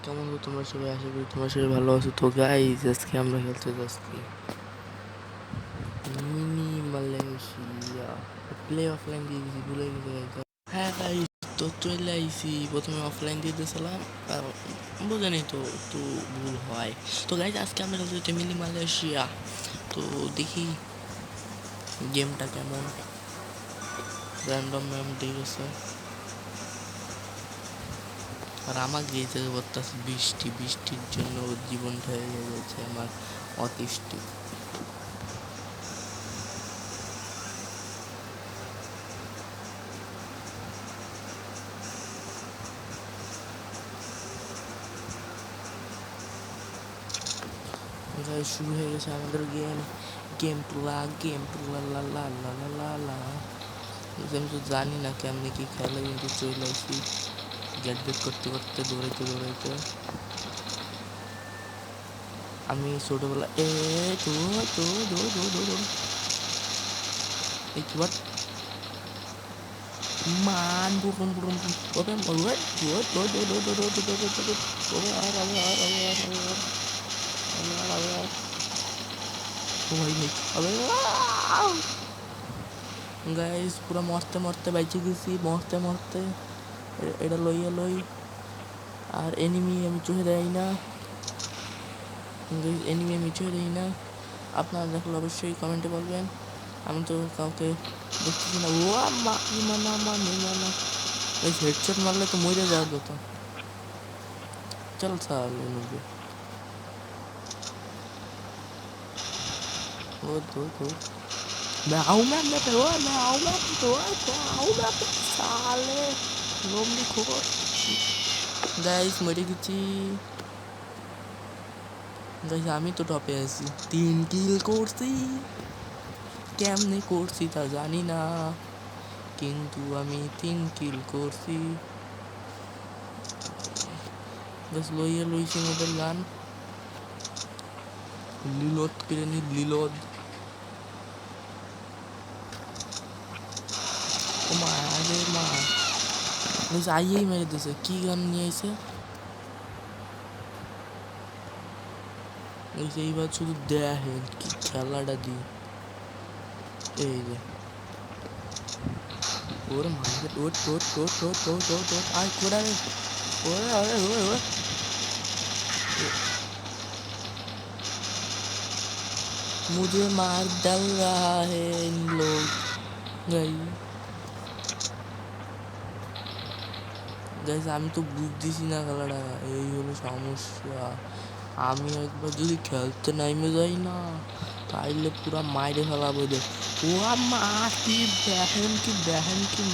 কেমন আছো তোমরা সবাই? আশা করি তোমরা সবাই ভালো আছো। তো গাইস, আজকে আমরা খেলতে যাচ্ছি মিনি মালয়েশিয়া। প্লে অফলাইন দিয়ে দিয়েছি, ভুলে গেছি guys। হ্যাঁ গাইস, তো চলে আইসি। প্রথমে অফলাইন দিয়ে দিয়েছিলাম, বোঝেনি তো একটু ভুল হয়। তো গাইস, আজকে আমরা খেলতে যাচ্ছি মিনি মালয়েশিয়া। তো দেখি গেমটা কেমন। র্যান্ডম ম্যাম দিয়ে গেছে, আর আমার গিয়েছে বলতেছে বৃষ্টির জন্য জীবনটা হয়ে গেছে আমার অতিষ্ঠ। শুরু হয়ে গেছে আমাদের গেম টুলা লা লা লা লা লা লা। আমি তো জানি না কেমনি কি খেলে, কিন্তু চলে আসি গেট বেট করতে করতে, দৌড়াইতে আমি ছোটবেলা তো তো দৌড় দৌড় দৌড় দৌড় এই কি বাট মান বুম বুম বুম ওপে ওয়ে ওয়ে দো দো দো দো দো দো দো দো দো ওরে আর ও ভাই ভাই আবে গাইস, পুরো মরতে মরতে বাইচে গেছি, মরতে এটা লইয়া লই। আর এনিমি আমি চোখে দেই না, আপনারা দেখলে অবশ্যই কমেন্টে বলবেন। আমি তো কাউকে দেখতেছি না। ও মা ইমানা এই হেডশট মারলে তো মরে যাওয়ার কথা। চল সালে মুঝে তো সালে লোমলি খবর। গাইস, মরে গেছি গাইস। আমি তো টপে আছি, 3 কিল করছি। কেমনে করছি তা জানি না, কিন্তু আমি 3 কিল করছি। বাস লইছি মোবাইল গান, লিলোড করে নি লিলোড। ও মা আরে মা, গাইস আইয়েই মেরে দিছে। কি গান নিয়ে আইছে গাইস? এইবার শুধু দেখেন কি খেলাটা দি। এই যে ওর মাইকে টোট আর কোড়া রে। ওরে ওরে ওরে ওরে मुझे मार डाल रहा है इन लोग। গাইস আমি তো বুঝতেছি না খেলাটা, এই হলো সমস্যা। আমি একবার যদি খেলতে নাইমে যাই না, তাইলে পুরা মাইরে ফেলাবো। ও মা, কি দেখেন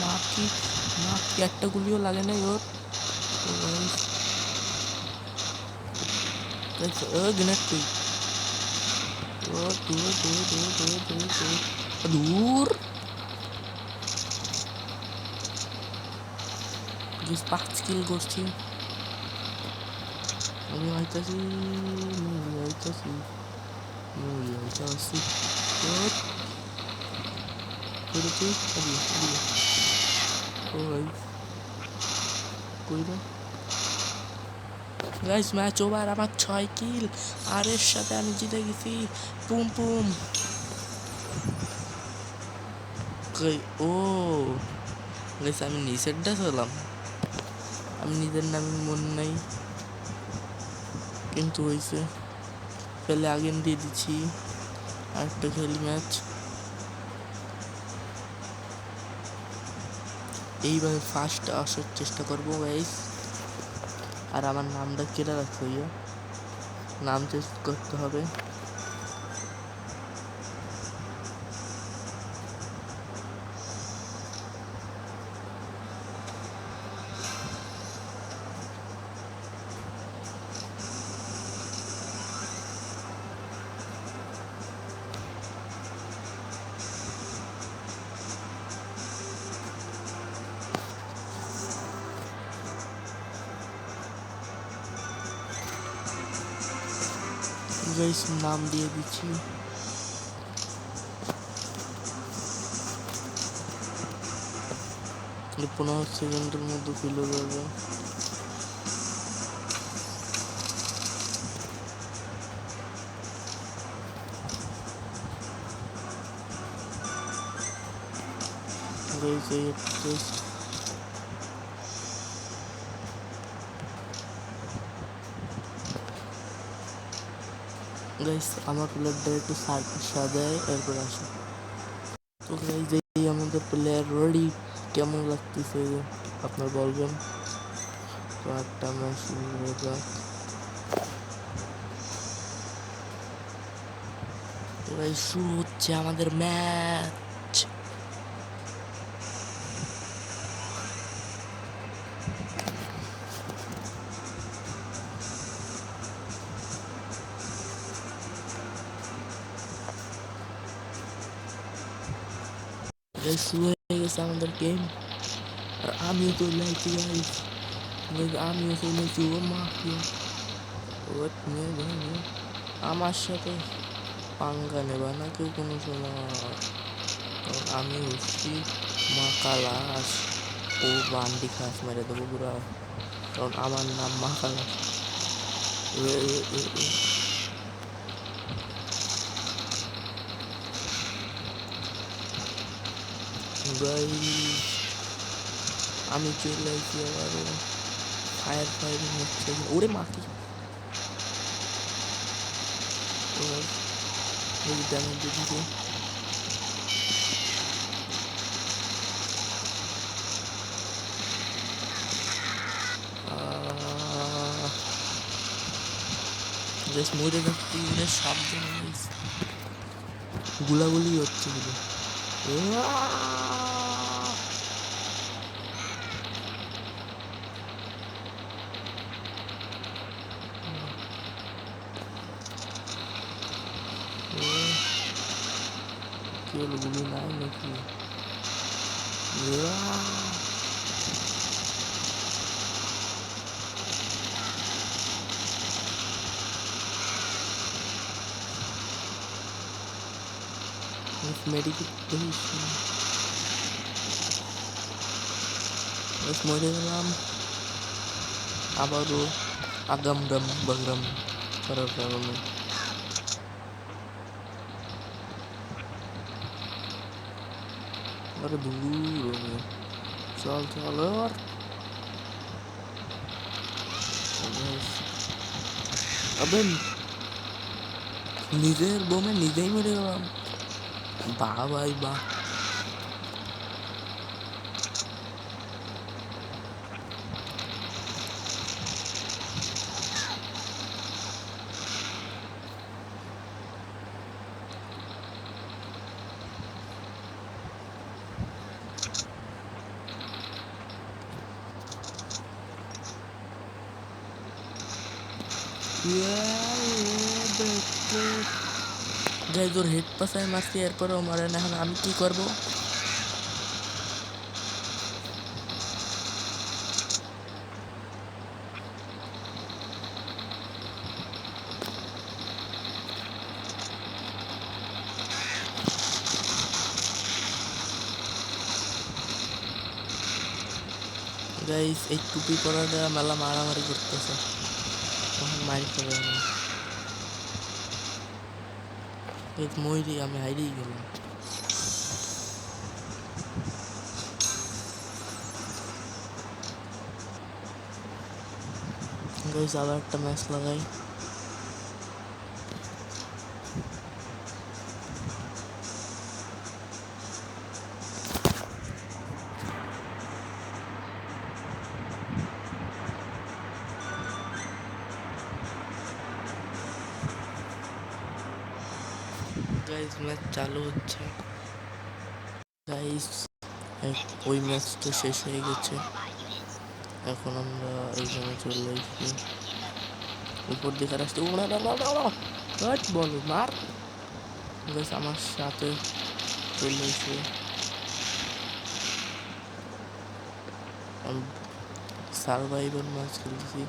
না কি একটা গুলিও লাগে নাই ওর। গ্রেনেড তুই দূর 5 কিল করছি। আমি আইতাছি গাইস, ম্যাচ ওভার। আমার 6 কিল, আর এর সাথে আমি জিতে গেছি। পুম পুম। ও গাইস, আমি নিচেরটা ছিলাম, আমি নিজের নামে মন নাই, কিন্তু হয়েছে ফেলে আগেন দিয়ে দিচ্ছি। আরেকটা খেলি ম্যাচ। এইভাবে ফার্স্ট আসার চেষ্টা করবো গাইস। আর আমার নামটা কেটে রাখতে হইয়া, নাম চেঞ্জ করতে হবে। গাইস, নাম দিয়ে দিচ্ছি। 15 সেকেন্ডের মধ্যে ফিল হয়ে যাবে। গাইস এই জাস্ট গাইস আমার প্লেয়ারটা একটু সাজায় এরপর আসে। তো গাইস এই আমাদের প্লেয়ার রেডি, কেমন লাগতেছে আপনার বলবেন। তো একটা ম্যাচ শুরু হয়ে যাক। তো গাইস শুরু হচ্ছে আমাদের ম্যাচ। গাইস শুরু হয়ে গেছে আমাদের গেম, আর আমিও তো লাইছি গাইস। আমিও চলেছি ও মাফিয়া। ওয়েট নিয়ে আমার সাথে পাঙ্গা নেবা না কেউ কোনো সময়, কারণ আমি হচ্ছি মা কালাস। ও বান্ডি খাস মেরে দেবো পুরা, কারণ আমার নাম মা কালাস। আমি চলে আসছি আবারও। ফায়ার ফায়ারিং হচ্ছে ওরে মাটি। এই ড্যামেজ দিয়েছে। জাস্ট মরে যাচ্ছি, ওরে সাবধানে গুলাগুলি হচ্ছে গুলো। কি হলো, গুলি নাই নাকি? মেডিকেট মরে গেলাম আবারও আগাম ডাম বাগরাম করার কারণে। আরে দূর চল চল আর আবে নিজের বোমে নিজেই মরে গেলাম। বাহ ভাই বাহ। গাইজ ওর হেড পাশায় মারছি, এরপরেও মারে না। এখন আমি কি করবো? গাইজ এই টুপি পরাটা মেলা মারামারি করতেছে, মারি করে ময়ূরী আমি হাইরেই গেলাম। গাইজ আবার একটা ম্যাচ লাগাই। গাইজ ম্যাচ চালু হচ্ছে। গাইজ ওই ম্যাচটা শেষ হয়ে গেছে, এখন আমরা এইখানে চলে এসেছি। উপর দিকে আসতে বলো মার। গাইজ আমার সাথে চলে এসে সার্ভাইভাল ম্যাচ খেলতেছি।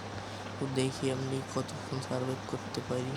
তো দেখি আমি কতক্ষণ সার্ভাইভ করতে পারি।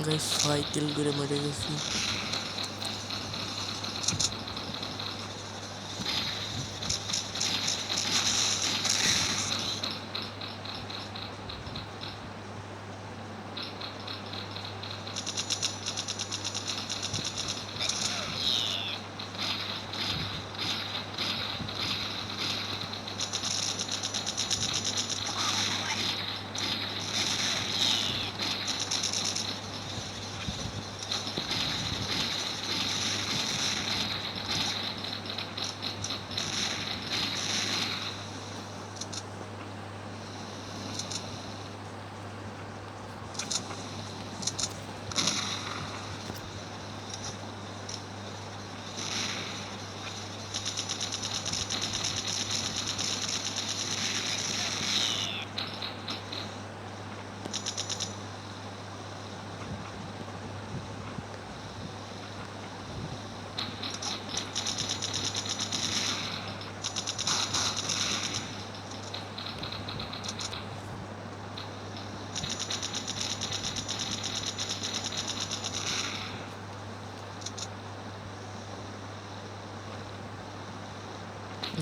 গাইস 6 কিল করে মরে গেছি।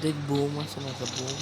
দেখ বোম আছে না, একটা বোম।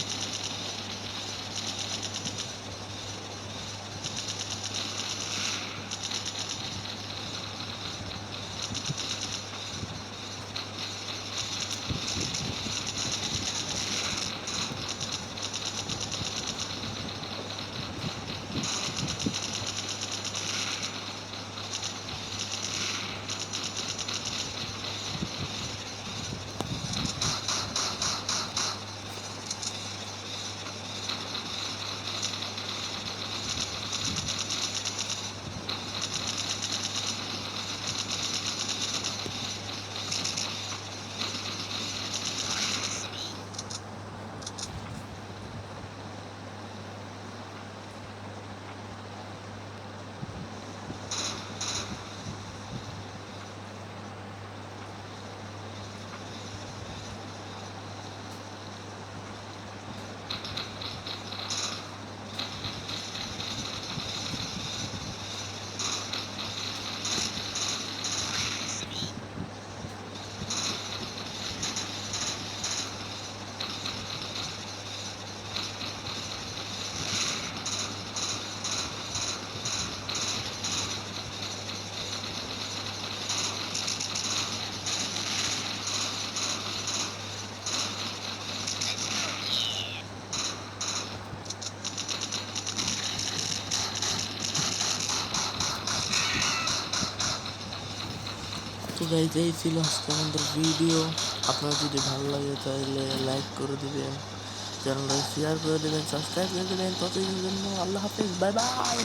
তো গাইজ এই ছিল আজকে আমাদের ভিডিও। আপনার যদি ভালো লাগে তাহলে লাইক করে দিবেন, চ্যানেলটা শেয়ার করে দেবেন, সাবস্ক্রাইব করে দেবেন। ততদিনের জন্য আল্লাহ হাফেজ, বাই বাই।